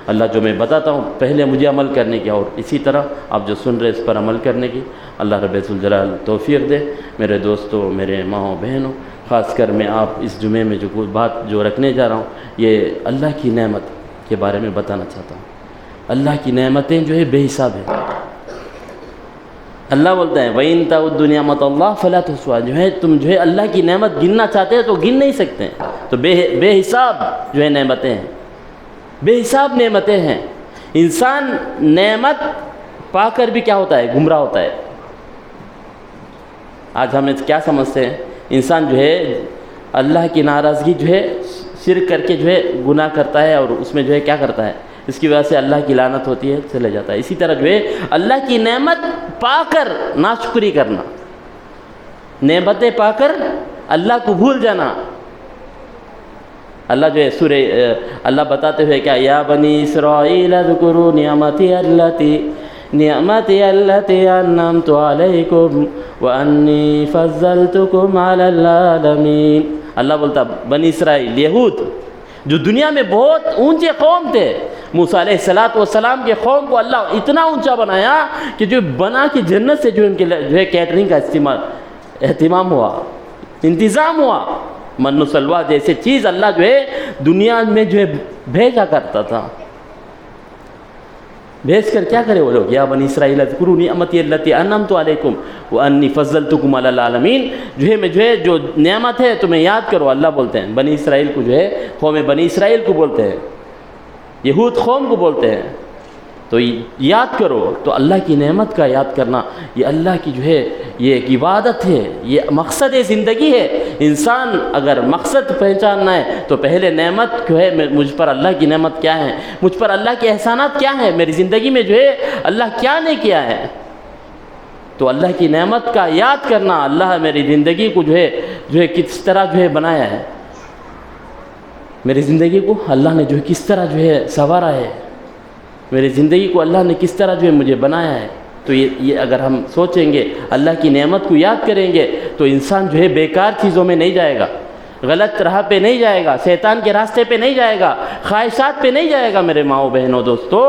اللہ جو میں بتاتا ہوں پہلے مجھے عمل کرنے کی، اور اسی طرح آپ جو سن رہے اس پر عمل کرنے کی اللہ رب ذوالجلال توفیق دے۔ میرے دوستوں، میرے ماؤں بہنوں، خاص کر میں آپ اس جمعے میں جو بات جو رکھنے جا رہا ہوں یہ اللہ کی نعمت کے بارے میں بتانا چاہتا ہوں۔ اللہ کی نعمتیں جو ہے بے حساب ہیں۔ اللہ بولتا ہے وَإِن تَعُدُّوا نِعْمَتَ اللَّهِ فَلَا تُحْصُوهَا، جو ہے تم جو ہے اللہ کی نعمت گننا چاہتے ہیں تو گن نہیں سکتے ہیں۔ تو بے حساب جو ہے نعمتیں ہیں، بے حساب نعمتیں ہیں۔ انسان نعمت پا کر بھی کیا ہوتا ہے؟ گمراہ ہوتا ہے۔ آج ہم کیا سمجھتے ہیں؟ انسان جو ہے اللہ کی ناراضگی جو ہے شرک کر کے جو ہے گناہ کرتا ہے، اور اس میں جو ہے کیا کرتا ہے، اس کی وجہ سے اللہ کی لعنت ہوتی ہے، چلے جاتا ہے۔ اسی طرح جو ہے اللہ کی نعمت پا کر ناشکری کرنا، نعمتیں پا کر اللہ کو بھول جانا۔ اللہ جو ہے سورہ اللہ بتاتے ہوئے کیا، یا بنی اسرائیل اذکروا نعمتی التی انعمت علیکم وانی فضلتکم علی العالمین۔ اللہ بولتا بنی اسرائیل، یہود جو دنیا میں بہت اونچے قوم تھے، موسیٰ علیہ السلام کے قوم کو اللہ اتنا اونچا بنایا کہ جو بنا کہ جنت سے جو ان کے جو ہے کیٹرنگ کا اہتمام ہوا، انتظام ہوا۔ من و سلوہ جیسے چیز اللہ جو ہے دنیا میں جو ہے بھیجا کرتا تھا۔ بھیج کر کیا کرے وہ لوگ، یا بنی اسرائیل اذکروا نعمتی التی انعمت علیکم وانی فضلتکم علی العالمین، جو ہے میں جو ہے جو نعمت ہے تمہیں یاد کرو۔ اللہ بولتے ہیں بنی اسرائیل کو جو ہے قوم بنی اسرائیل کو بولتے ہیں، یہود قوم کو بولتے ہیں، تو یاد کرو۔ تو اللہ کی نعمت کا یاد کرنا یہ اللہ کی جو ہے یہ ایک عبادت ہے، یہ مقصد زندگی ہے۔ انسان اگر مقصد پہچاننا ہے تو پہلے نعمت جو ہے مجھ پر اللہ کی نعمت کیا ہے، مجھ پر اللہ کے احسانات کیا ہیں، میری زندگی میں جو ہے اللہ کیا نے کیا ہے۔ تو اللہ کی نعمت کا یاد کرنا، اللہ میری زندگی کو جو ہے کس طرح جو ہے بنایا ہے، میری زندگی کو اللہ نے جو ہے کس طرح جو ہے سنوارا ہے، میری زندگی کو اللہ نے کس طرح جو ہے مجھے بنایا ہے۔ تو یہ اگر ہم سوچیں گے، اللہ کی نعمت کو یاد کریں گے، تو انسان جو ہے بیکار چیزوں میں نہیں جائے گا، غلط راہ پہ نہیں جائے گا، شیطان کے راستے پہ نہیں جائے گا، خواہشات پہ نہیں جائے گا۔ میرے ماؤں بہنوں دوستو،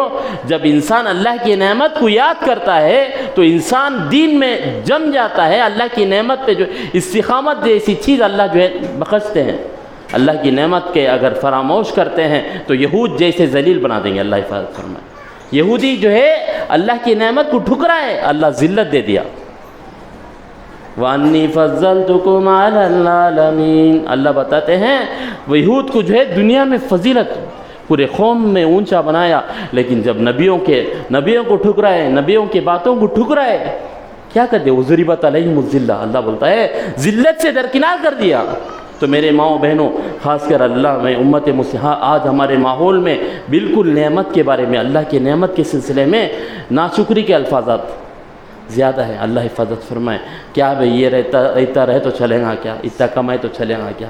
جب انسان اللہ کی نعمت کو یاد کرتا ہے تو انسان دین میں جم جاتا ہے۔ اللہ کی نعمت پہ جو استقامت جیسی چیز اللہ جو ہے بخشتے ہیں۔ اللہ کی نعمت کے اگر فراموش کرتے ہیں تو یہود جیسے ذلیل بنا دیں گے۔ اللہ حفاظت فرمائے۔ یہودی جو ہے اللہ کی نعمت کو ٹھکرائے، اللہ ذلت دے دیا۔ وَأَنِّي فَضَّلْتُكُمْ عَلَى الْعَالَمِينَ، اللہ بتاتے ہیں وہ یہود کو جو ہے دنیا میں فضیلت پورے قوم میں اونچا بنایا، لیکن جب نبیوں کو ٹھکرائے، نبیوں کی باتوں کو ٹھکرائے، کیا کر دیا؟ وَضُرِبَتْ عَلَيْهِمُ الذِّلَّةُ، اللہ بولتا ہے ذلت سے درکنار کر دیا۔ تو میرے ماؤں بہنوں، خاص کر اللہ میں امت مسیحا آج ہمارے ماحول میں بالکل نعمت کے بارے میں، اللہ کی نعمت کے سلسلے میں ناشکری کے الفاظات زیادہ ہیں۔ اللہ حفاظت فرمائے۔ کیا بھئی یہ رہتا رہے تو چلے گا کیا، اتنا کمائے تو چلے گا کیا،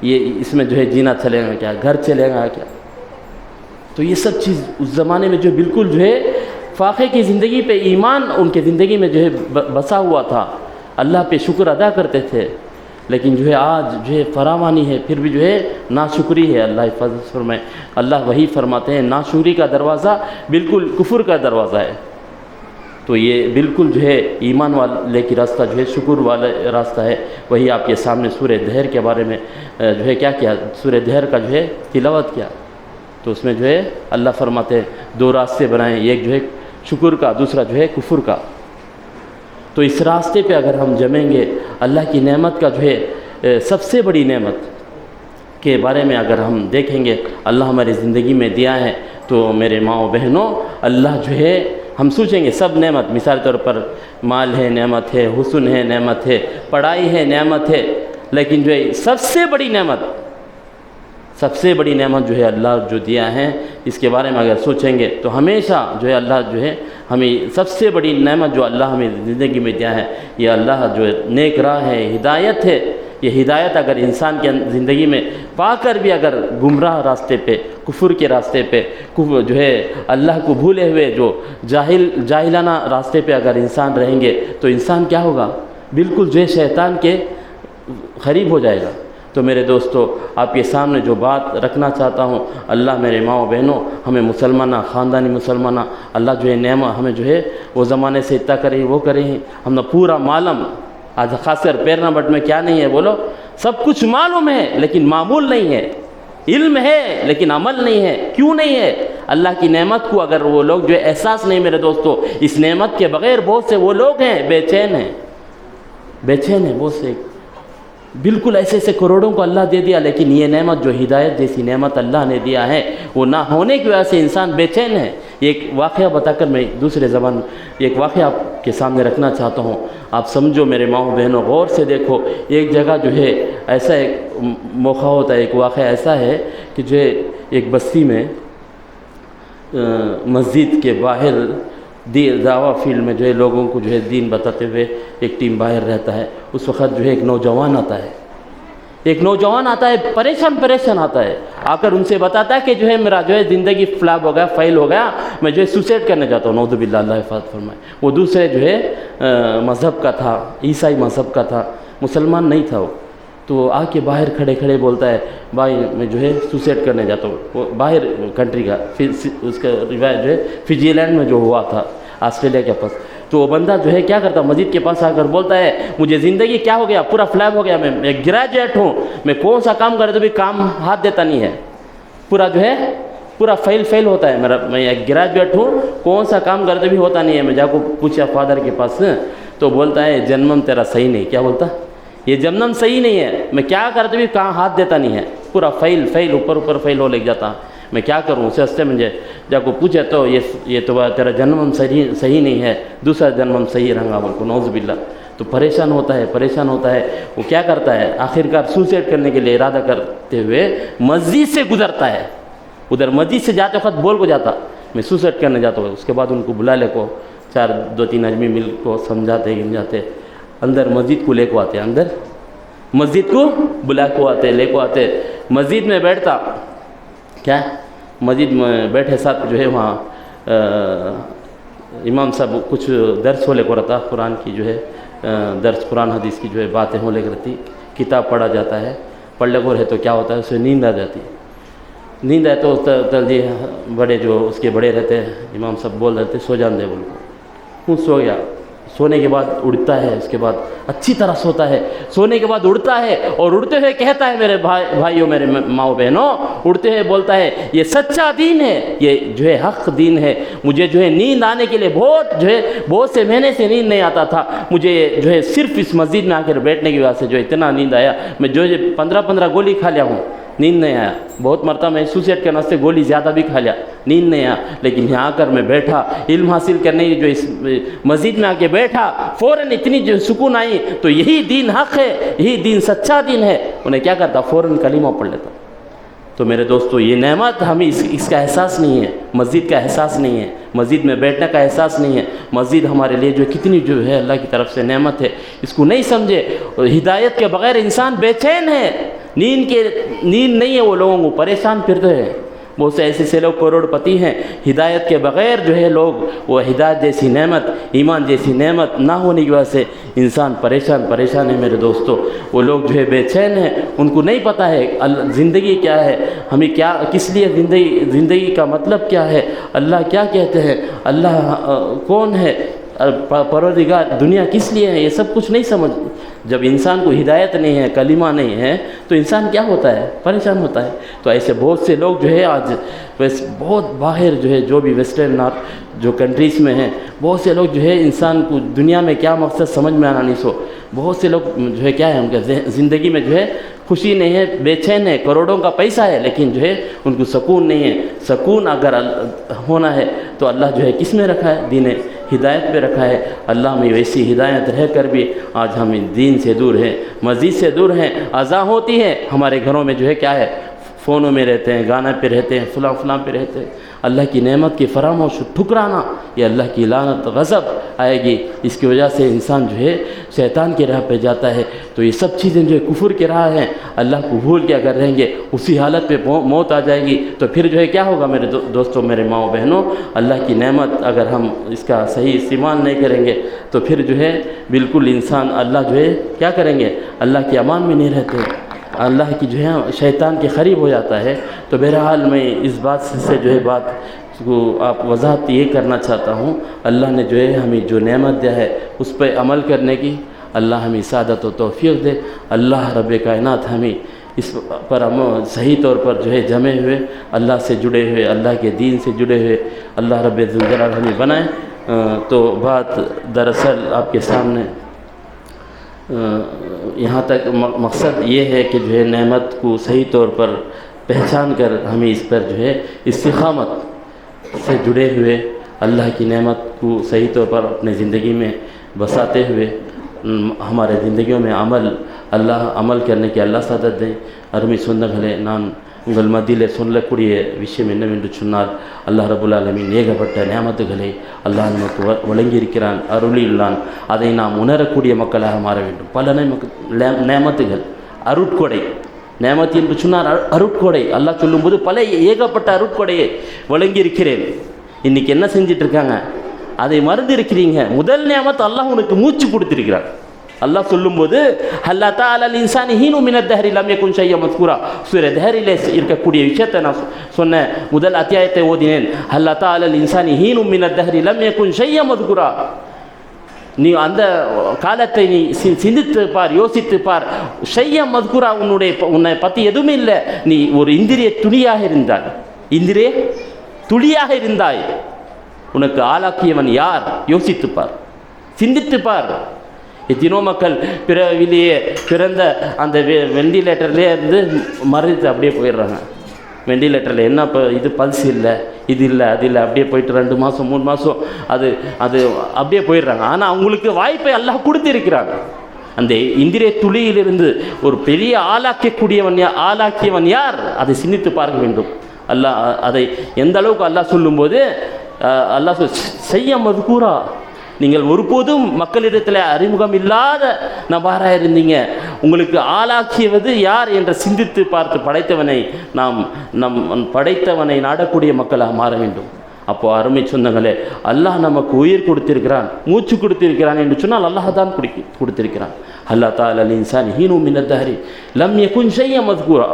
یہ اس میں جو ہے جینا چلے گا کیا، گھر چلے گا کیا۔ تو یہ سب چیز اس زمانے میں جو بالکل جو ہے فاقے کی زندگی پہ ایمان ان کے زندگی میں جو ہے بسا ہوا تھا، اللہ پہ شکر ادا کرتے تھے، لیکن جو ہے آج جو ہے فراوانی ہے، پھر بھی جو ہے ناشکری ہے۔ اللہ حفاظت فرمائے۔ اللہ وہی فرماتے ہیں ناشکری کا دروازہ بالکل کفر کا دروازہ ہے۔ تو یہ بالکل جو ہے ایمان والے کی راستہ جو ہے شکر والا راستہ ہے۔ وہی آپ کے سامنے سورہ دہر کے بارے میں جو ہے کیا سورہ دہر کا جو ہے تلاوت کیا، تو اس میں جو ہے اللہ فرماتے ہیں دو راستے بنائے، ایک جو ہے شکر کا، دوسرا جو ہے کفر کا۔ تو اس راستے پہ اگر ہم جمیں گے، اللہ کی نعمت کا جو ہے سب سے بڑی نعمت کے بارے میں اگر ہم دیکھیں گے اللہ ہماری زندگی میں دیا ہے، تو میرے ماؤں بہنوں اللہ جو ہے ہم سوچیں گے سب نعمت، مثال طور پر مال ہے نعمت ہے، حسن ہے نعمت ہے، پڑھائی ہے نعمت ہے، لیکن جو ہے سب سے بڑی نعمت جو ہے اللہ جو دیا ہے، اس کے بارے میں اگر سوچیں گے تو ہمیشہ جو ہے اللہ جو ہے ہمیں سب سے بڑی نعمت جو اللہ ہمیں زندگی میں دیا ہے، یہ اللہ جو ہے نیک راہ ہے، ہدایت ہے۔ یہ ہدایت اگر انسان کی زندگی میں پا کر بھی اگر گمراہ راستے پہ، کفر کے راستے پہ، جو ہے اللہ کو بھولے ہوئے جو جاہلانہ راستے پہ اگر انسان رہیں گے تو انسان کیا ہوگا؟ بالکل جو ہے شیطان کے قریب ہو جائے گا، تو میرے دوستو آپ کے سامنے جو بات رکھنا چاہتا ہوں، اللہ میرے ماں و بہنوں ہمیں مسلمانہ خاندانی مسلمانہ اللہ جو ہے نعمت ہمیں جو ہے وہ زمانے سے اتنا کریں وہ کریں، ہم نے پورا معلوم آج خاص کر پیرنا بٹ میں کیا نہیں ہے بولو، سب کچھ معلوم ہے لیکن معمول نہیں ہے، علم ہے لیکن عمل نہیں ہے۔ کیوں نہیں ہے؟ اللہ کی نعمت کو اگر وہ لوگ جو ہے احساس نہیں، میرے دوستو اس نعمت کے بغیر بہت سے وہ لوگ ہیں بے چین ہیں بہت سے، بالکل ایسے ایسے کروڑوں کو اللہ دے دیا، لیکن یہ نعمت جو ہدایت جیسی نعمت اللہ نے دیا ہے وہ نہ ہونے کی وجہ سے انسان بے چین ہے۔ ایک واقعہ بتا کر میں دوسرے زبان ایک واقعہ آپ کے سامنے رکھنا چاہتا ہوں، آپ سمجھو میرے ماں بہنوں، غور سے دیکھو۔ ایک جگہ جو ہے ایسا ایک موقع ہوتا ہے، ایک واقعہ ایسا ہے کہ جو ہے ایک بستی میں مسجد کے باہر دعویٰ فیلڈ میں جو ہے لوگوں کو جو ہے دین بتاتے ہوئے ایک ٹیم باہر رہتا ہے۔ اس وقت جو ہے ایک نوجوان آتا ہے، پریشان آتا ہے، آ کر ان سے بتاتا ہے کہ جو ہے میرا جو ہے زندگی فلاپ ہو گیا، فیل ہو گیا، میں جو ہے سوسائڈ کرنے جاتا ہوں، نعوذ باللہ، اللہ حفاظت فرمائے۔ وہ دوسرے جو ہے مذہب کا تھا، عیسائی مذہب کا تھا، مسلمان نہیں تھا وہ۔ تو آ کے باہر کھڑے بولتا ہے بھائی میں جو ہے سوسائڈ کرنے جاتا ہوں۔ وہ باہر کنٹری کا، اس کا روایت جو ہے فجی لینڈ میں جو ہوا تھا، آسٹریلیا کے پاس۔ تو وہ بندہ جو ہے کیا کرتا، مسجد کے پاس آ کر بولتا ہے مجھے زندگی کیا ہو گیا، پورا فلیپ ہو گیا، میں ایک گریجویٹ ہوں، میں کون سا کام کرے تو بھی کام ہاتھ دیتا نہیں ہے، پورا جو ہے پورا فیل ہوتا ہے میرا، میں ایک گریجویٹ ہوں، کون سا کام کرے تو بھی ہوتا نہیں ہے۔ میں جا کو پوچھا فادر کے پاس، تو بولتا ہے جنمم تیرا صحیح نہیں۔ کیا بولتا؟ یہ جنم صحیح نہیں ہے، میں کیا کرتے بھی کہاں ہاتھ دیتا نہیں ہے، پورا فیل اوپر فیل ہو لگ جاتا، میں کیا کروں؟ اسے ہستے مجھے جا کو پوچھے تو یہ تو تیرا جنم صحیح نہیں ہے، دوسرا جنم صحیح رہا بول کو، نعوذ باللہ۔ تو پریشان ہوتا ہے، وہ کیا کرتا ہے، آخرکار سوسائڈ کرنے کے لیے ارادہ کرتے ہوئے مسجد سے گزرتا ہے، ادھر مسجد سے جاتے وقت بول کو جاتا میں سوسائڈ کرنے جاتا ہوں۔ اس کے بعد ان کو بلا لے کو، 2-3 آدمی مل کو سمجھاتے گمجھاتے، اندر مسجد کو لے کو آتے، اندر مسجد کو بلا کو آتے، لے کو آتے، مسجد میں بیٹھتا، کیا مسجد میں بیٹھے ساتھ جو ہے وہاں امام صاحب کچھ درس ہو لے کو رہتا، قرآن کی جو ہے درس، قرآن حدیث کی جو ہے باتیں ہو لے رہتی، کتاب پڑھا جاتا ہے، پڑھ لے کو رہے تو کیا ہوتا ہے، اسے نیند آ جاتی، نیند آئے تو جلدی بڑے جو اس کے بڑے رہتے ہیں امام صاحب بول رہتے سو جان دے بول کو، سو گیا۔ سونے کے بعد اڑتا ہے، اس کے بعد اچھی طرح سوتا ہے، سونے کے بعد اڑتا ہے، اور اڑتے ہوئے کہتا ہے میرے بھائیوں، میرے ماؤں بہنوں، اڑتے ہوئے بولتا ہے یہ سچا دین ہے، یہ جو ہے حق دین ہے، مجھے جو ہے نیند آنے کے لیے بہت سے مہینے سے نیند نہیں آتا تھا، مجھے جو ہے صرف اس مسجد میں آ کر بیٹھنے کی وجہ سے جو اتنا نیند آیا، میں جو 15 گولی کھا لیا ہوں، نیند نہیں آیا، بہت مرتبہ میں سوسائڈ کرنے سے گولی زیادہ بھی کھا لیا، نیند نہیں آیا، لیکن یہاں آ کر میں بیٹھا، علم حاصل کرنے جو اس مسجد میں آ کے بیٹھا، فوراً اتنی جو سکون آئی، تو یہی دین حق ہے، یہی دین سچا دین ہے، انہیں کیا کرتا، فوراً کلمہ پڑھ لیتا۔ تو میرے دوستو یہ نعمت ہمیں اس کا احساس نہیں ہے، مسجد کا احساس نہیں ہے، مسجد میں بیٹھنے کا احساس نہیں ہے، مسجد ہمارے لیے جو کتنی جو ہے اللہ کی طرف سے نعمت ہے، اس کو نہیں سمجھے، ہدایت کے بغیر انسان بے چین ہے، نیند نہیں ہے، وہ لوگوں کو پریشان پھرتے ہیں، بہت سے ایسے لوگ کروڑ پتی ہیں، ہدایت کے بغیر جو ہے لوگ، وہ ہدایت جیسی نعمت، ایمان جیسی نعمت نہ ہونے کی وجہ سے انسان پریشان ہے میرے دوستو، وہ لوگ جو ہے بے چین ہیں، ان کو نہیں پتہ ہے زندگی کیا ہے، ہمیں کیا، کس لیے زندگی کا مطلب کیا ہے، اللہ کیا کہتے ہیں، اللہ کون ہے، پروردگار، دنیا کس لیے ہے، یہ سب کچھ نہیں سمجھ۔ جب انسان کو ہدایت نہیں ہے، کلمہ نہیں ہے، تو انسان کیا ہوتا ہے، پریشان ہوتا ہے۔ تو ایسے بہت سے لوگ جو ہے آج بہت باہر جو ہے، جو بھی ویسٹرن نارتھ جو کنٹریز میں ہیں، بہت سے لوگ جو ہے انسان کو دنیا میں کیا مقصد سمجھ میں آنا نہیں سو، بہت سے لوگ جو ہے کیا ہے، ان کے زندگی میں جو ہے خوشی نہیں ہے، بے چین ہے، کروڑوں کا پیسہ ہے، لیکن جو ہے ان کو سکون نہیں ہے۔ سکون اگر ہونا ہے تو اللہ جو ہے کس میں رکھا ہے، دین ہدایت پہ رکھا ہے۔ اللہ میں ویسی ہدایت رہ کر بھی آج ہم دین سے دور ہیں، مسجد سے دور ہیں، اذان ہوتی ہے، ہمارے گھروں میں جو ہے کیا ہے، فونوں میں رہتے ہیں، گانا پہ رہتے ہیں، فلاں پہ رہتے ہیں۔ اللہ کی نعمت کی فراموش ٹھکرانا، یہ اللہ کی لعنت غضب آئے گی، اس کی وجہ سے انسان جو ہے شیطان کی راہ پہ جاتا ہے۔ تو یہ سب چیزیں جو ہے کفر کی راہ ہیں، اللہ کو بھول کے اگر رہیں گے، اسی حالت پہ موت آ جائے گی، تو پھر جو ہے کیا ہوگا میرے دوستوں، میرے ماؤں بہنوں، اللہ کی نعمت اگر ہم اس کا صحیح استعمال نہیں کریں گے تو پھر جو ہے بالکل انسان اللہ جو ہے کیا کریں گے، اللہ کی امان میں نہیں رہتے۔ अल्लाह की जो है शैतान के करीब हो जाता है। तो बहरहाल मैं इस बात से जो है बात को आप वजाहत ये करना चाहता हूँ, अल्लाह ने जो है हमें जो नेमत दिया है उस पर अमल करने की अल्लाह हमें सादत व तौफीक दे। अल्लाह रब्बे कायनात हमें इस पर हम सही तौर पर जो है जमे हुए, अल्लाह से जुड़े हुए, अल्लाह के दीन से जुड़े हुए अल्लाह रब्बे ज़ुल जलाल हमें बनाए। तो बात दरअसल आपके सामने यहाँ तक मकसद ये है कि जो है नेमत को सही तौर पर पहचान कर हमें इस पर जो है इस्तिक़ामत से जुड़े हुए अल्लाह की नेमत को सही तौर पर अपनी ज़िंदगी में बसाते हुए हमारे ज़िंदगियों में अमल करने की अल्लाह सादत दें। अरुमी சொந்தங்களே, நான் உங்கள் மத்தியிலே சொல்லக்கூடிய விஷயம் என்னவென்று சொன்னால், அல்லாஹ் ரப்புல் ஆலமீன் ஏகப்பட்ட நியாமத்துகளை அல்லாஹ் நமக்கு வழங்கியிருக்கிறான், அருளியுள்ளான். அதை நாம் உணரக்கூடிய மக்களாக மாற வேண்டும். பல நியாமத்துகள், அருட்கொடை, நேமத் என்று சொன்னார் அருட்கொடை. அல்லாஹ் சொல்லும்போது பல ஏகப்பட்ட அருட்கொடையை வழங்கியிருக்கிறேன். இன்றைக்கி என்ன செஞ்சிட்ருக்காங்க? அதை மறந்து இருக்கிறீங்க. முதல் நேமத் அல்லாஹ் உனக்கு மூச்சு கொடுத்திருக்கிறான். அல்லாஹ் சொல்லும்போது அல்லா தஆலா இன்சானி ஹீனு மினத் தஹரி லம் யகுன் ஷையன் மஸ்கூரா, சூரா தஹரிலே இருக்கக்கூடிய விஷயத்தை நான் சொன்ன முதல் அத்தியாயத்தை ஓதினேன். அல்லா தஆலா இன்சானி ஹீனு மினத் தஹரி லம் யகுன் ஷையன் மஸ்கூரா. நீ அந்த காலத்தை நீ சிந்தித்து பார், யோசித்து பார். ஷையன் மஸ்கூரா, உன்னை பற்றி எதுவுமே இல்லை. நீ ஒரு இந்திரிய துளியாக இருந்தாய், இந்திரிய துளியாக இருந்தாய். உனக்கு ஆளாக்கியவன் யார்? யோசித்து பார், சிந்தித்து பார். எத்தனோ மக்கள் பிறவிலேயே பிறந்த அந்த வெண்டிலேட்டர்லேயே இருந்து மறைத்து அப்படியே போயிடுறாங்க. வெண்டிலேட்டரில் என்ன இப்போ இது பல்ஸ் இல்லை, இது இல்லை, அது இல்லை, அப்படியே போயிட்டு 2 மாதம் 3 மாதம் அது அப்படியே போயிடுறாங்க. ஆனால் அவங்களுக்கு வாய்ப்பை அல்லாஹ் கொடுத்திருக்கிறாங்க. அந்த இந்திரிய துளியிலிருந்து ஒரு பெரிய ஆளாக்கியவன் யார்? அதை சிந்தித்து பார்க்க வேண்டும். அல்லாஹ் அதை எந்த அளவுக்கு அல்லாஹ் சொல்லும்போது அல்லாஹ் செய்ய மதுக்கூரா, நீங்கள் ஒருபோதும் மக்களிடத்தில் அறிமுகம் இல்லாத நபராக இருந்தீங்க, உங்களுக்கு ஆளாக்கியவது யார் என்று சிந்தித்து பார்த்து படைத்தவனை நாடக்கூடிய மக்களாக மாற வேண்டும். அப்போது அருமை சொந்தங்களே, அல்லாஹ் நமக்கு உயிர் கொடுத்திருக்கிறான், மூச்சு கொடுத்திருக்கிறான் என்று சொன்னால் அல்லாஹ் தான் கொடுத்திருக்கிறான். அல்லாஹ் தஆலா இன்சானி ஹீனு மினத் தஹரி லம் யகுன் ஷையன் மஸ்கூரா.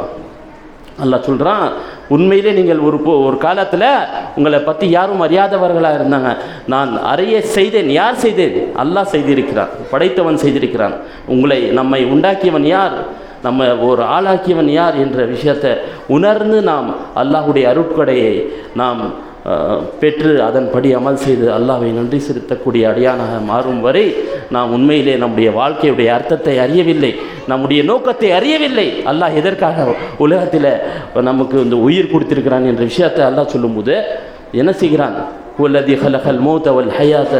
அல்லாஹ் சொல்கிறான், உண்மையிலே நீங்கள் ஒரு காலத்தில் உங்களை பற்றி யாரும் அறியாதவர்களாக இருந்தாங்க. நான் அறிய செய்தேன். யார் செய்தேன்? அல்லாஹ் செய்திருக்கிறான், படைத்தவன் செய்திருக்கிறான். நம்மை உண்டாக்கியவன் யார், நம்ம ஒரு ஆளாக்கியவன் யார் என்ற விஷயத்தை உணர்ந்து நாம் அல்லாஹுடைய அருட்கொடையை நாம் பெற்று அதன்படி அமல் செய்து அல்லாஹ்வை நன்றி செலுத்தக்கூடிய அடியானாக மாறும் வரை நாம் உண்மையிலே நம்முடைய வாழ்க்கையுடைய அர்த்தத்தை அறியவில்லை, நம்முடைய நோக்கத்தை அறியவில்லை. அல்லாஹ் எதற்காக உலகத்தில் நமக்கு இந்த உயிர் கொடுத்திருக்கிறான் என்ற விஷயத்தை அல்லாஹ் சொல்லும்போது என்ன செய்கிறான்? வல்லதி ஹலகல் மௌத வல் ஹயாத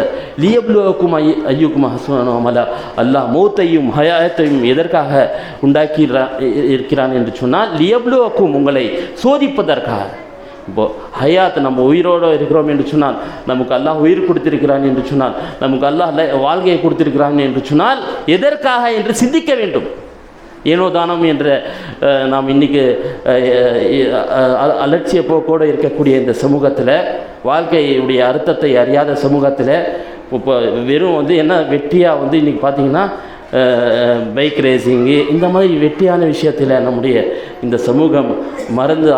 லியப்லுவக்கும் அய்யுக்கும் அஹ்ஸனு அமலா. அல்லாஹ் மௌத்தையும் ஹயாத்தையும் எதற்காக உண்டாக்கி இருக்கிறான் என்று சொன்னால், லியப்லுவக்கும், உங்களை சோதிப்பதற்காக. இப்போது ஹயாத், நம்ம உயிரோடு இருக்கிறோம் என்று சொன்னால், நமக்கு அல்லாஹ் உயிர் கொடுத்திருக்கிறான் என்று சொன்னால், நமக்கு அல்லாஹ் வாழ்க்கையை கொடுத்திருக்கிறான் என்று சொன்னால் எதற்காக என்று சிந்திக்க வேண்டும். ஏனோ தானம் என்ற நாம் இன்றைக்கி அலட்சிய போக்கோடு இருக்கக்கூடிய இந்த சமூகத்தில், வாழ்க்கையுடைய அர்த்தத்தை அறியாத சமூகத்தில் இப்போ வெறும் என்ன வெற்றியாக இன்றைக்கி பார்த்திங்கன்னா பைக் ரேசிங்கு இந்த மாதிரி வெற்றியான விஷயத்தில் நம்முடைய இந்த சமூகம்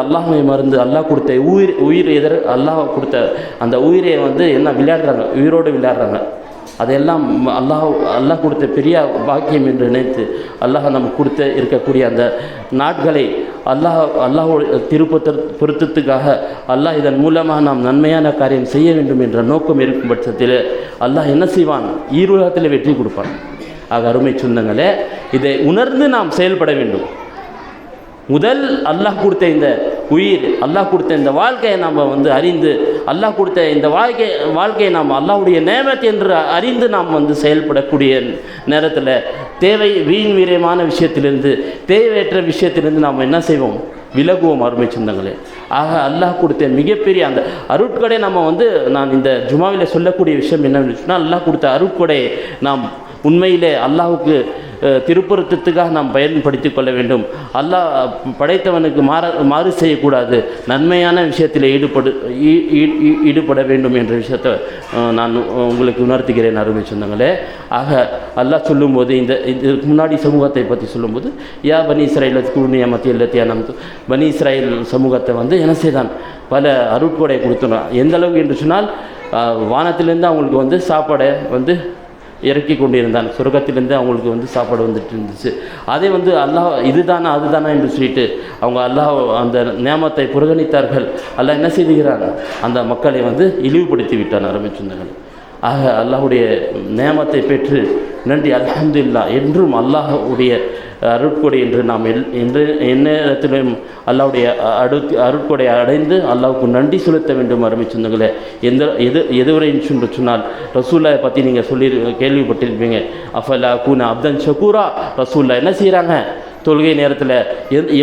அல்லாஹ்வை மறந்து அல்லாஹ் கொடுத்த உயிர் அல்லாஹ் கொடுத்த அந்த உயிரை என்ன விளையாடுறாங்க, உயிரோடு விளையாடுறாங்க. அதையெல்லாம் அல்லாஹ் கொடுத்த பெரிய பாக்கியம் என்று நினைத்து அல்லாஹ் நமக்கு கொடுத்த இருக்கக்கூடிய அந்த நாட்களை அல்லாஹ் பொருத்தத்துக்காக அல்லாஹ் இதன் மூலமாக நாம் நன்மையான காரியம் செய்ய வேண்டும் என்ற நோக்கம் இருக்கும் பட்சத்தில் அல்லாஹ் என்ன செய்வான்? ஈருலகத்தில் வெற்றி கொடுப்பான். ஆக அருமை சொந்தங்களே, இதை உணர்ந்து நாம் செயல்பட வேண்டும். முதல் அல்லாஹ் கொடுத்த இந்த உயிர், அல்லாஹ் கொடுத்த இந்த வாழ்க்கையை நாம் அறிந்து, அல்லாஹ் கொடுத்த இந்த வாழ்க்கையை நாம் அல்லாஹ்வுடைய நேமத் என்று அறிந்து நாம் செயல்படக்கூடிய நேரத்தில் வீண் வீரியமான விஷயத்திலிருந்து, தேவையற்ற விஷயத்திலிருந்து நாம் என்ன செய்வோம்? விலகுவோம். அருமை சொந்தங்களே, ஆக அல்லாஹ் கொடுத்த மிகப்பெரிய அந்த அருட்கொடை நான் இந்த ஜுமாவில் சொல்லக்கூடிய விஷயம் என்னன்னு சொன்னால், அல்லாஹ் கொடுத்த அருட்கொடை நாம் உண்மையிலே அல்லாஹுக்கு திருப்பொருத்தத்துக்காக நாம் பயன்படுத்தி கொள்ள வேண்டும். அல்லாஹ் படைத்தவனுக்கு மாறு செய்யக்கூடாது, நன்மையான விஷயத்தில் ஈடுபட வேண்டும் என்ற விஷயத்தை நான் உங்களுக்கு உணர்த்துகிறேன் அருமை சொந்தங்களே. ஆக அல்லாஹ் சொல்லும்போது இதுக்கு முன்னாடி சமூகத்தை பற்றி சொல்லும்போது யா பனி இஸ்ராயில் குருணியா மத்திய இல்லத்தியானம் பனி இஸ்ராயில் சமூகத்தை என்ன செய்தான், பல அருட்கொடை கொடுத்துனான். எந்த அளவுக்கு என்று சொன்னால் வானத்திலேருந்து அவங்களுக்கு சாப்பாடை இறக்கி கொண்டிருந்தான், சொர்க்கத்திலேருந்து அவங்களுக்கு சாப்பாடு வந்துட்டு இருந்துச்சு. அதே அல்லாஹ் இதுதானா அதுதானா என்று சொல்லிட்டு அவங்க அல்லாஹ் அந்த நியாமத்தை புறக்கணித்தார்கள். அல்லாஹ் என்ன செய்துகிறான், அந்த மக்களை இழிவுபடுத்தி விட்டான் அருமை சொந்தங்கள். ஆக அல்லாஹுடைய நியாமத்தை பெற்று நன்றி அல்ஹம்துலில்லாஹ் என்றும் அல்லாஹுடைய அருட்கொடை என்று நாம் எந்நேரத்திலும் அல்லாஹுடைய அருட்கொடை அடைந்து அல்லாஹுக்கு நன்றி செலுத்த வேண்டும் அருமை சொந்தங்களே. எதுவரை என்று சொன்னால் ரசூல்லா பற்றி நீங்கள் கேள்விப்பட்டிருப்பீங்க. அஃபலா கூன அப்தன் ஷக்கூரா, ரசூல்லா என்ன செய்கிறாங்க, தொழுகை நேரத்தில்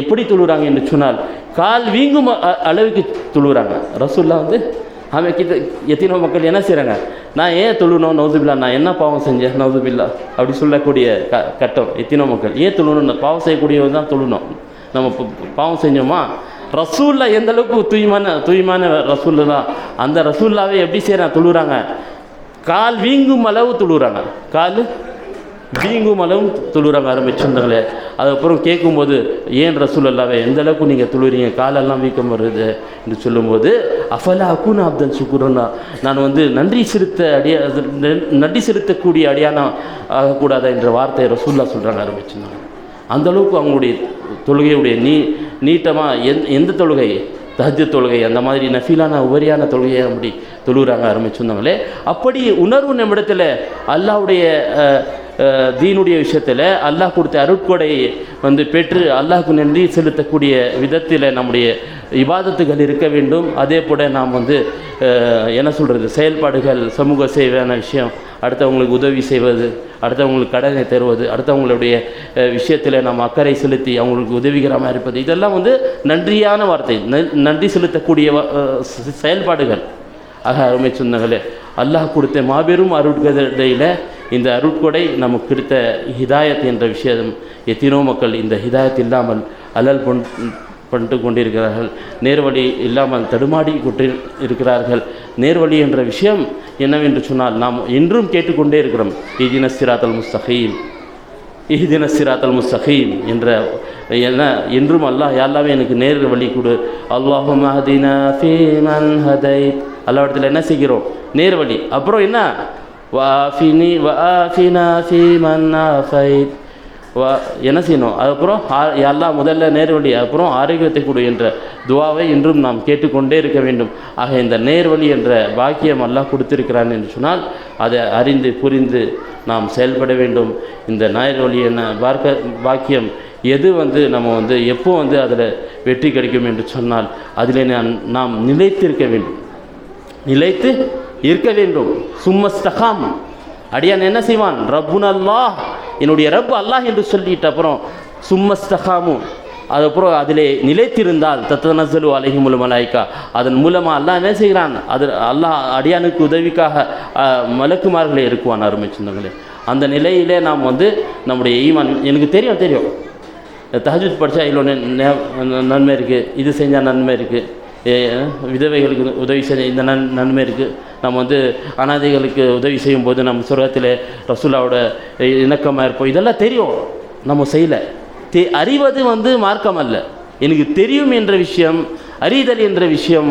எப்படி தொழுகிறாங்க என்று சொன்னால் கால் வீங்கும் அளவுக்கு தொழுகிறாங்க. ரசூல்லா அவன் எத்தனோ மக்கள் என்ன செய்கிறாங்க, நான் ஏன் தொழுணும் நவுதுபில்லா, நான் என்ன பாவம் செஞ்சேன் நவுதுபில்லா அப்படி சொல்லக்கூடிய கட்டம். எத்தனோ மக்கள் ஏன் தொழுணும், பாவம் செய்யக்கூடியவங்க தான் தொழுணும், நம்ம பாவம் செஞ்சோமா. ரசூல்லா எந்த அளவுக்கு தூய்மான ரசூல்லா தான், அந்த ரசூல்லாவே எப்படி செய்கிறாங்க, தொழுகிறாங்க, கால் வீங்கும் அளவு தொழுகிறாங்க, கால் வீங்கும் அளவும் தொழுகிறாங்க அருமை சொந்தங்களே. அதுக்கப்புறம் கேட்கும்போது ஏன் ரசூலுல்லாஹ்வே எந்த அளவுக்கு நீங்கள் தொழுறீங்க, காலெல்லாம் வீக்கம் வருது என்று சொல்லும்போது அஃபலா அக்கூன அப்தன் சுக்குரன்னா, நான் நன்றி செலுத்தக்கூடிய அடியானா ஆகக்கூடாதா என்ற வார்த்தையை ரசூலுல்லாஹ் சொல்கிறாங்க அருமை சொந்தங்களே. அந்தளவுக்கு அவங்களுடைய தொழுகையுடைய நீட்டமாக எந்த தொழுகை, தஹஜ்ஜுத் தொழுகை, அந்த மாதிரி நஃபீலான உபரியான தொழுகையை அப்படி தொழுகிறாங்க அருமை சொந்தங்களே. அப்படி உணர்வு நம்மிடத்தில் அல்லாஹ்வுடைய தீனுடைய விஷயத்தில் அல்லாஹ் கொடுத்த அருட்கொடையை பெற்று அல்லாஹ்க்கு நன்றி செலுத்தக்கூடிய விதத்தில் நம்முடைய இபாதத்துகள் இருக்க வேண்டும். அதே போல் நாம் என்ன சொல்கிறது, செயல்பாடுகள், சமூக சேவையான விஷயம், அடுத்தவங்களுக்கு உதவி செய்வது, அடுத்தவங்களுக்கு கடனை தருவது, அடுத்தவங்களுடைய விஷயத்தில் நாம் அக்கறை செலுத்தி அவங்களுக்கு உதவிகரமாக இருப்பது, இதெல்லாம் நன்றியான வார்த்தை, நன்றி செலுத்தக்கூடிய செயல்பாடுகள். ஆக அருமை சொந்தங்களே, அல்லாஹ் கொடுத்த மாபெரும் அருட்கொடையில் இந்த அருட்கொடை நமக்கு கிடைத்த ஹிதாயத் என்ற விஷயம், எத்தனோ மக்கள் இந்த ஹிதாயத் இல்லாமல் அலல் பண்ணிட்டு கொண்டிருக்கிறார்கள், நேர்வழி இல்லாமல் தடுமாடி கொண்டு இருக்கிறார்கள். நேர்வழி என்ற விஷயம் என்னவென்று சொன்னால் நாம் என்றும் கேட்டுக்கொண்டே இருக்கிறோம், இஹ்தின ஸிராத்தல் முஸ்தகீம், இஹ்தின ஸிராத்தல் முஸ்தகீம் என்ற என்றும் அல்லாஹ் யால்லாவே எனக்கு நேர் வழி கொடு, அல்லாஹும்ம ஹதினா ஃபீமன் ஹதைத், அல்லாஹ்விடத்தில் என்ன செய்கிறோம், நேர்வழி. அப்புறம் என்ன, வஆஃபினா ஃபீமன் ஆஃபைத், என்ன செய்யணும், அதுக்கப்புறம் அல்லாஹ் முதல்ல நேர்வழி, அப்புறம் ஆரோக்கியத்தை கொடு என்ற துவாவை இன்றும் நாம் கேட்டுக்கொண்டே இருக்க வேண்டும். ஆக இந்த நேர்வழி என்ற பாக்கியம் அல்லாஹ் கொடுத்திருக்கிறான் என்று சொன்னால் அதை அறிந்து புரிந்து நாம் செயல்பட வேண்டும். இந்த நேர்வழி என்ன பாக்கியம் எது நம்ம எப்போ அதில் வெற்றி கிடைக்கும் என்று சொன்னால் அதில் நாம் நிலைத்து இருக்க வேண்டும். சும்மஸ்தகாம், அடியான் என்ன செய்வான், ரப்புன் அல்லாஹ், என்னுடைய ரப்பு அல்லாஹ் என்று சொல்லிட்டு அப்புறம் சும்மஸ்தகாமும், அதுக்கப்புறம் அதிலே நிலைத்திருந்தால் தத்தனஸ்ஸலு அலைஹிமுல் மலாயிகா, அதன் மூலமாக அல்லாஹ் என்ன செய்கிறான், அது அல்லாஹ் அடியானுக்கு உதவிக்காக மலக்குமார்களை இருக்குவான் அருமை சொந்தங்களே. அந்த நிலையிலே நாம் நம்முடைய ஈமான், எனக்கு தெரியும் தஹஜ்ஜுத் படித்தா இவ்வளோ நன்மை இருக்குது, இது செஞ்சால் நன்மை இருக்குது, விதவைகளுக்கு உதவி செய்ய இந்த நன்மை இருக்குது, நம்ம அனாதைகளுக்கு உதவி செய்யும்போது நம்ம சொர்க்கத்தில் ரசூலாவோட இணக்கமாக இருப்போம், இதெல்லாம் தெரியும், நம்ம செய்யலை. அறிவது மார்க்கம் அல்ல, எனக்கு தெரியும் என்ற விஷயம், அறிதல் என்ற விஷயம்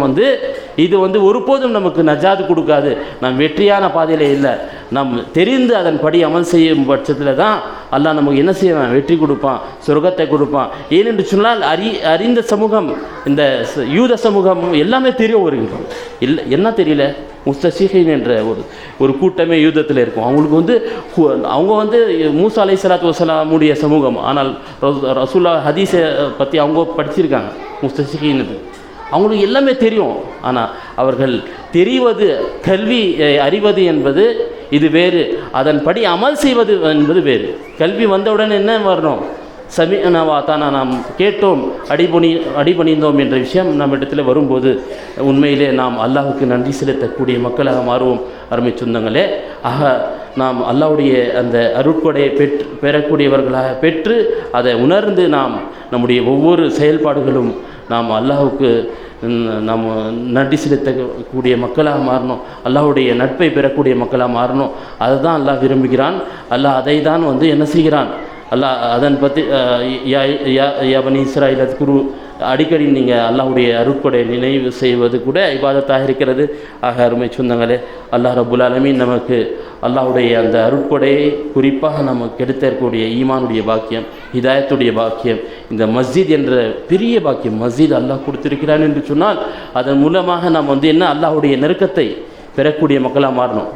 இது ஒருபோதும் நமக்கு நஜாது கொடுக்காது, நாம் வெற்றியான பாதையில் இல்லை. நாம் தெரிந்து அதன்படி அமல் செய்யும் பட்சத்தில் தான் அல்லாஹ் நமக்கு என்ன செய்வான், வெற்றி கொடுப்பான், சொர்க்கத்தை கொடுப்பான். ஏனென்று சொன்னால் அறிந்த சமூகம், இந்த யூத சமூகம் எல்லாமே தெரியும் வருகின்றோம், இல்லை என்ன தெரியல, முஸ்தஷீகின் என்ற ஒரு கூட்டமே யூதத்தில் இருக்கும். அவங்களுக்கு அவங்க மூசா அலைஹிஸ்ஸலாத்து வஸலாமுடைய சமூகம், ஆனால் ரசூலுல்லாஹ் ஹதீஸை பற்றி அவங்க படிச்சிருக்காங்க. முஸ்தஷீகின் அவங்களுக்கு எல்லாமே தெரியும், ஆனால் அவர்கள் தெரிவது, கல்வி அறிவது என்பது இது வேறு, அதன்படி அமல் செய்வது என்பது வேறு. கல்வி வந்தவுடன் என்ன வரணும், சமீஅனா வ அதானா, நாம் கேட்டோம் அடிபணிந்தோம் என்ற விஷயம் நம்ம இடத்துல வரும்போது உண்மையிலே நாம் அல்லாஹுக்கு நன்றி செலுத்தக்கூடிய மக்களாக மாறுவோம் அருமை சொந்தங்களே. ஆக நாம் அல்லாஹ்வுடைய அந்த அருட்கொடையை பெறக்கூடியவர்களாக பெற்று அதை உணர்ந்து நாம் நம்முடைய ஒவ்வொரு செயல்பாடுகளும் நாம் அல்லாஹ்வுக்கு நாம் நன்றி செலுத்தக்கூடிய மக்களாக மாறணும், அல்லாஹ்வுடைய நட்பை பெறக்கூடிய மக்களாக மாறணும். அதை தான் அல்லாஹ் விரும்புகிறான். அல்லாஹ் அதை தான் என்ன செய்கிறான். அல்லாஹ் அதன் பற்றி யா பனி இஸ்ராயில் குரு அடிக்கடி நீங்கள் அல்லாஹ்வுடைய அருட்கொடை நினைவு செய்வது கூட இபாதத்தாக இருக்கிறது. ஆக அருமை சொந்தங்களே, அல்லாஹ் ரப்புல் ஆலமீன் நமக்கு அல்லாஹ்வுடைய அந்த அருட்கொடையை குறிப்பாக நமக்கு எடுத்தக்கூடிய ஈமானுடைய பாக்கியம், ஹிதாயத்துடைய பாக்கியம், இந்த மஸ்ஜித் என்ற பெரிய பாக்கியம் மஸ்ஜித் அல்லாஹ் கொடுத்திருக்கிறான் என்று சொன்னால் அதன் மூலமாக நாம் என்ன அல்லாஹ்வுடைய நெருக்கத்தை பெறக்கூடிய மக்களாக மாறணும்.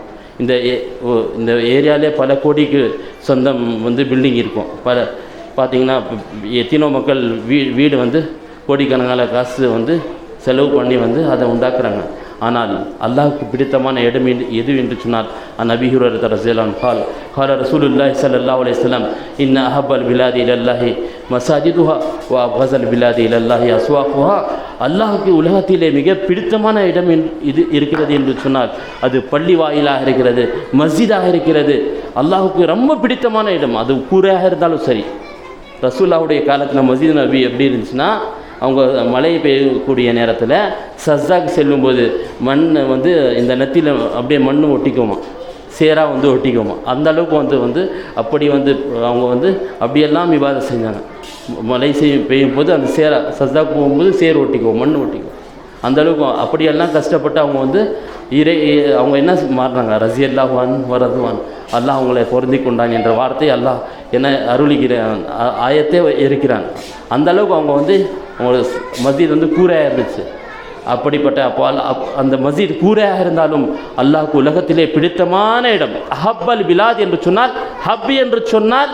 இந்த ஏரியாவிலே பல கோடிக்கு சொந்தம் பில்டிங் இருக்கும். பார்த்திங்கன்னா எத்தனோ மக்கள் வீடு கோடிக்கணக்கான காசு செலவு பண்ணி அதை உண்டாக்குறாங்க. ஆனால் அல்லாஹ்வுக்கு பிடித்தமான இடம் எது என்று சொன்னால் நபி ஹுரைரா ரலியல்லாஹு அன்ஹு قال رسول الله صلى الله عليه وسلم ان احب البلاد الى الله مساجدها وابغض البلاد الى الله اسواقها. அல்லாஹ்வுக்கு உலகத்திலே மிக பிடித்தமான இடம் இது இருக்கிறது என்று சொன்னால் அது பள்ளி வாயிலாக இருக்கிறது, மஸ்ஜிதாக இருக்கிறது. அல்லாஹ்வுக்கு ரொம்ப பிடித்தமான இடம் அது கூரையாக இருந்தாலும் சரி. ரசூலுல்லாஹ்வுடைய காலத்தில் மஸ்ஜித் நபி எப்படி இருந்துச்சுன்னா, அவங்க மழை பெய்யக்கூடிய நேரத்தில் சஜ்ஜாக்கு செல்லும்போது மண் இந்த நெத்தியில் அப்படியே மண் ஒட்டிக்குமா, சேராக ஒட்டிக்குமா. அந்த அளவுக்கு அப்படி அவங்க அப்படியெல்லாம் இபாதத் செஞ்சாங்க. மழை பெய்யும் போது அந்த சஜ்ஜாக்கு போகும்போது சேர் ஒட்டிக்குவோம், மண் ஒட்டிக்குவோம். அந்தளவுக்கு அப்படியெல்லாம் கஷ்டப்பட்டு அவங்க அவங்க என்ன மாறினாங்க, ரஸியல்லாஹு அன்ஹு வரதுவான், அல்லாஹ் அவங்களை பொருந்தி கொண்டான் என்ற வார்த்தை அல்லாஹ் என்ன அருளிக்கிறான், ஆயத்தே இருக்கிறான். அந்தளவுக்கு அவங்க அவங்களோட மஸ்ஜித் கூரையாக இருந்துச்சு. அப்படிப்பட்ட அந்த மஸ்ஜித் கூரையாக இருந்தாலும் அல்லாஹ்வுக்கு உலகத்திலே பிடித்தமான இடம். அஹப்பல் பிலாத் என்று சொன்னால், ஹப் என்று சொன்னால்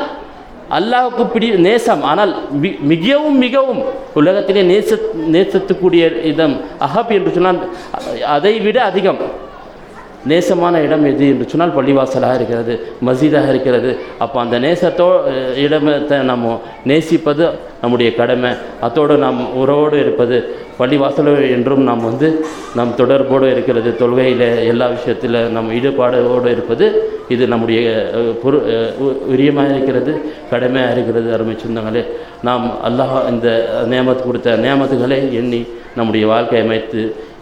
அல்லாஹ்வுக்கு நேசம். ஆனால் மிகவும் மிகவும் உலகத்திலே நேசத்துக்கூடிய இடம் அஹப் என்று சொன்னால் அதை விட அதிகம் நேசமான இடம் எது என்று சொன்னால் பள்ளிவாசலாக இருக்கிறது, மஸ்ஜிதாக இருக்கிறது. அப்போ அந்த இடத்தை நம்ம நேசிப்பது நம்முடைய கடமை. அதோடு நாம் உறவோடு இருப்பது பள்ளிவாசல் என்றும் நாம் நம் தொடர்போடு இருக்கிறது. தொழுகையில் எல்லா விஷயத்தில் நம்ம ஈடுபாடோடு இருப்பது இது நம்முடைய உரியமாக இருக்கிறது, கடமையாக இருக்கிறது. அருமை சொந்தங்களே, நாம் அல்லாஹ் இந்த நேமத்து கொடுத்த நேமத்துகளை எண்ணி நம்முடைய வாழ்க்கை அமைத்து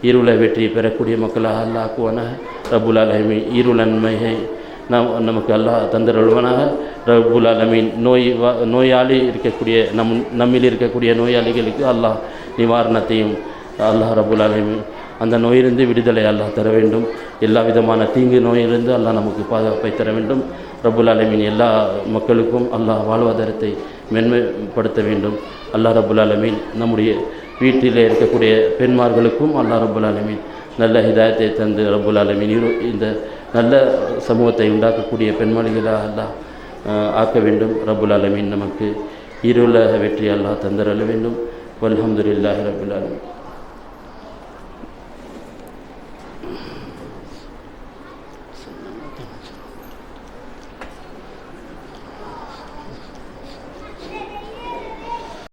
இருளை வெற்றி பெறக்கூடிய மக்களாக அல்லாஹ் ஆக்குவானாக. ரப்புல் ஆலமீன் இருளன்மையை நமக்கு அல்லாஹ் தந்தருள்வானாக. ரப்புல் ஆலமீன் நோயாளி இருக்கக்கூடிய நம்மில் இருக்கக்கூடிய நோயாளிகளுக்கு அல்லாஹ் நிவாரணத்தையும் அல்லாஹ் ரப்புல் ஆலமீன் அந்த நோயிலிருந்து விடுதலை அல்லாஹ் தர வேண்டும். எல்லா விதமான தீங்கு நோயிலிருந்து அல்லாஹ் நமக்கு பாதுகாப்பை தர வேண்டும். ரப்புல் ஆலமீன் எல்லா மக்களுக்கும் அல்லாஹ் வாழ்வாதாரத்தை மேன்மைப்படுத்த வேண்டும். அல்லாஹ் ரப்புல் ஆலமீன் நம்முடைய வீட்டில் இருக்கக்கூடிய பெண்மார்களுக்கும் அல்லாஹ் ரப்புல் ஆலமீன் நல்ல ஹிதாயத்தை தந்து ரப்புல் ஆலமீன் இந்த நல்ல சமூகத்தை உண்டாக்கக்கூடிய பெண்மணிகளாக அல்லாஹ் ஆக்க வேண்டும். ரப்புல் ஆலமீன் நமக்கு இருள வெற்றி அல்லாஹ் தந்தரள வேண்டும். வல்ஹம்துலில்லாஹி ரப்பில் ஆலமீன்.